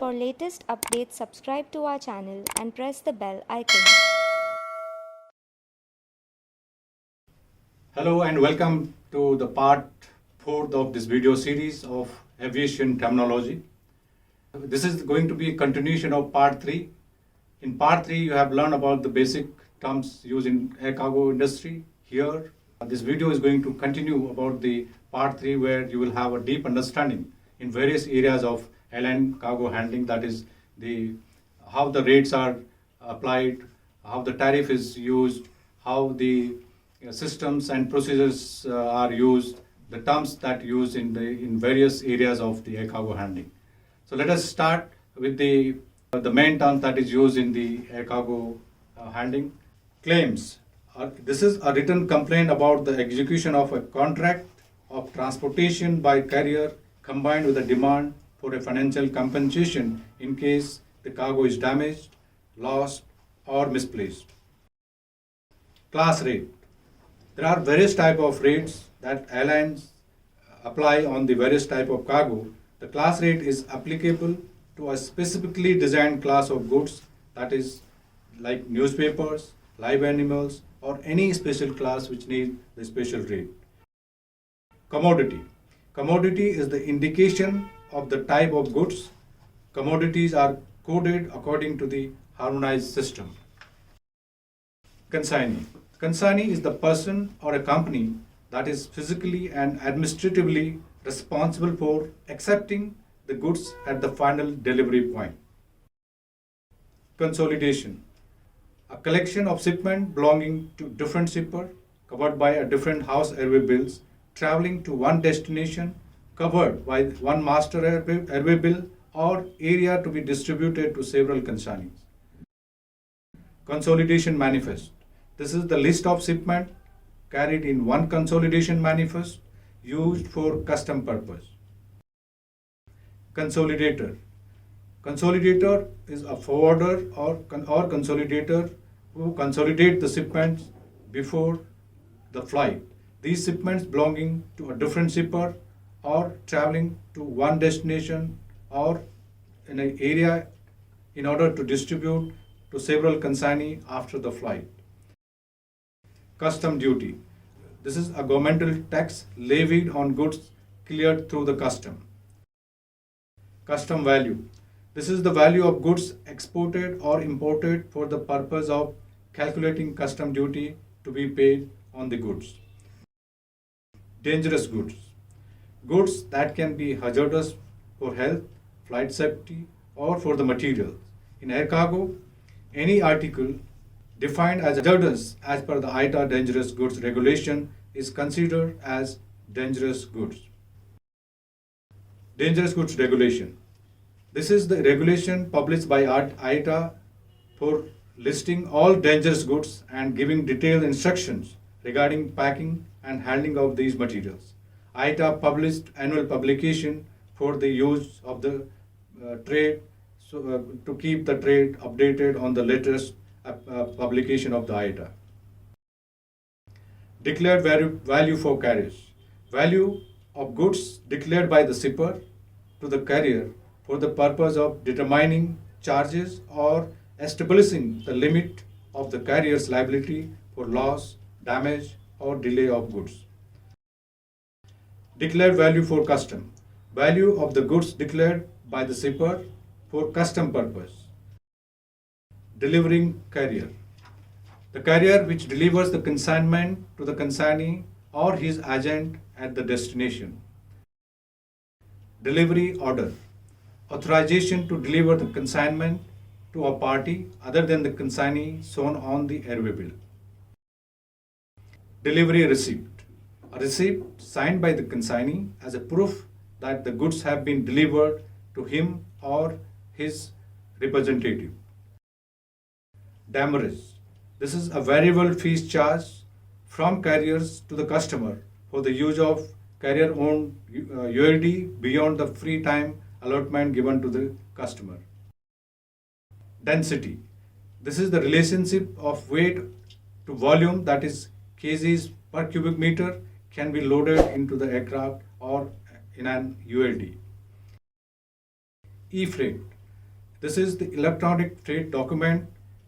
For latest updates, subscribe to our channel and press the bell icon. Hello and welcome to the part 4th of this video series of aviation terminology. This is going to be a continuation of part 3. In part 3 you have learned about the basic terms used in air cargo industry. Here this video is going to continue about the part 3 where you will have a deep understanding in various areas of airline cargo handling, that is how the rates are applied, how the tariff is used, how the systems and procedures are used, the terms that use in various areas of the air cargo handling. So let us start with the main term that is used in the air cargo handling. Claims. This is a written complaint about the execution of a contract of transportation by carrier combined with a demand for a financial compensation in case the cargo is damaged, lost, or misplaced. Class rate. There are various types of rates that airlines apply on the various type of cargo. The class rate is applicable to a specifically designed class of goods, that is like newspapers, live animals, or any special class which need the special rate. Commodity. Commodity is the indication of the type of goods. Commodities are coded according to the harmonized system. Consignee. Consignee is the person or a company that is physically and administratively responsible for accepting the goods at the final delivery point. Consolidation. A collection of shipments belonging to different shipper covered by a different house airway bills traveling to one destination covered by one master airway bill or area to be distributed to several consignees. Consolidation manifest. This is the list of shipment carried in one consolidation manifest used for custom purpose. Consolidator. Consolidator is a forwarder or consolidator who consolidate the shipments before the flight. These shipments belonging to a different shipper or traveling to one destination or in an area in order to distribute to several consignee after the flight. Custom duty. This is a governmental tax levied on goods cleared through the custom. Custom value. This is the value of goods exported or imported for the purpose of calculating custom duty to be paid on the goods. Dangerous goods. Goods that can be hazardous for health, flight safety, or for the materials. In air cargo, any article defined as hazardous as per the ITA dangerous goods regulation is considered as dangerous goods. Dangerous goods regulation. This is the regulation published by ITA for listing all dangerous goods and giving detailed instructions regarding packing and handling of these materials. ITA published annual publication for the use of the trade, to keep the trade updated on the latest publication of the ITA. Declared value for carriers. Value of goods declared by the shipper to the carrier for the purpose of determining charges or establishing the limit of the carrier's liability for loss, damage, or delay of goods. Declared value for custom. Value of the goods declared by the shipper for custom purpose. Delivering carrier. The carrier which delivers the consignment to the consignee or his agent at the destination. Delivery order. Authorization to deliver the consignment to a party other than the consignee shown on the airway bill. Delivery receipt. A receipt signed by the consignee as a proof that the goods have been delivered to him or his representative. Demurrage. This is a variable fees charged from carriers to the customer for the use of carrier-owned ULD beyond the free time allotment given to the customer. Density. This is the relationship of weight to volume, that is kgs per cubic meter can be loaded into the aircraft or in an ULD. E-freight. This is the electronic freight document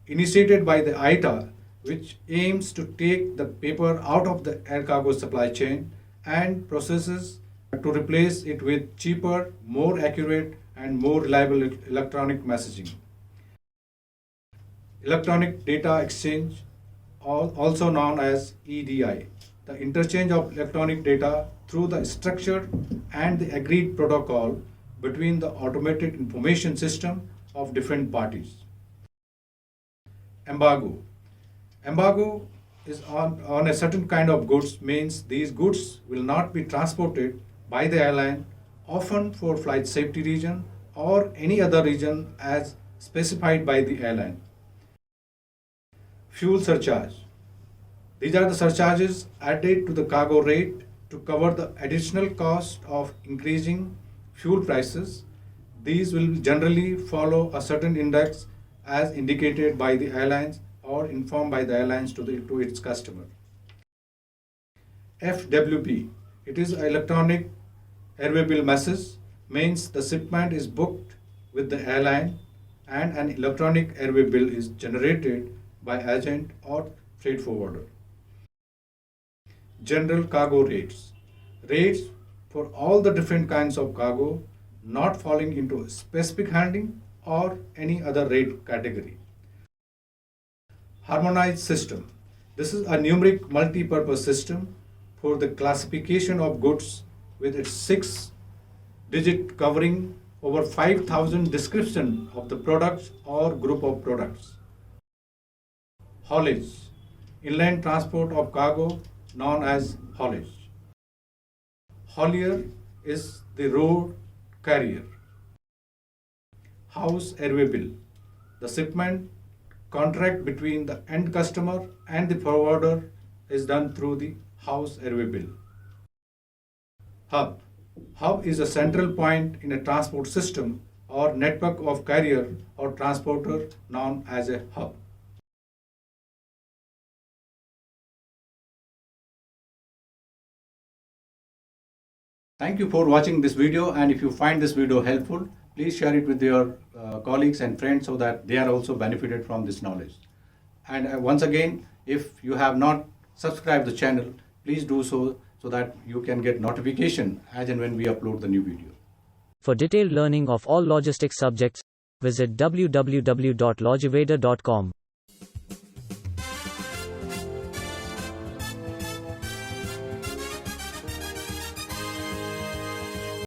initiated by the ITA, which aims to take the paper out of the air cargo supply chain and processes to replace it with cheaper, more accurate, and more reliable electronic messaging. Electronic Data Exchange, also known as EDI, the interchange of electronic data through the structured and the agreed protocol between the automated information system of different parties. Embargo. Embargo is on a certain kind of goods, means these goods will not be transported by the airline, often for flight safety reason or any other reason as specified by the airline. Fuel surcharge. These are the surcharges added to the cargo rate to cover the additional cost of increasing fuel prices. These will generally follow a certain index as indicated by the airlines or informed by the airlines to its customer. FWB. It is electronic airway bill message, means the shipment is booked with the airline and an electronic airway bill is generated by agent or freight forwarder. General cargo rates. Rates for all the different kinds of cargo not falling into specific handling or any other rate category. Harmonized system. This is a numeric multi-purpose system for the classification of goods with its 6-digit covering over 5,000 description of the products or group of products. Haulage. Inland transport of cargo known as haulage. Haulier is the road carrier. House airway bill. The shipment contract between the end customer and the forwarder is done through the house airway bill. Hub. Hub is a central point in a transport system or network of carrier or transporter known as a hub. Thank you for watching this video, and if you find this video helpful, please share it with your colleagues and friends so that they are also benefited from this knowledge. And once again, if you have not subscribed the channel, please do so that you can get notification as and when we upload the new video. For detailed learning of all logistics subjects, visit www.logiveda.com.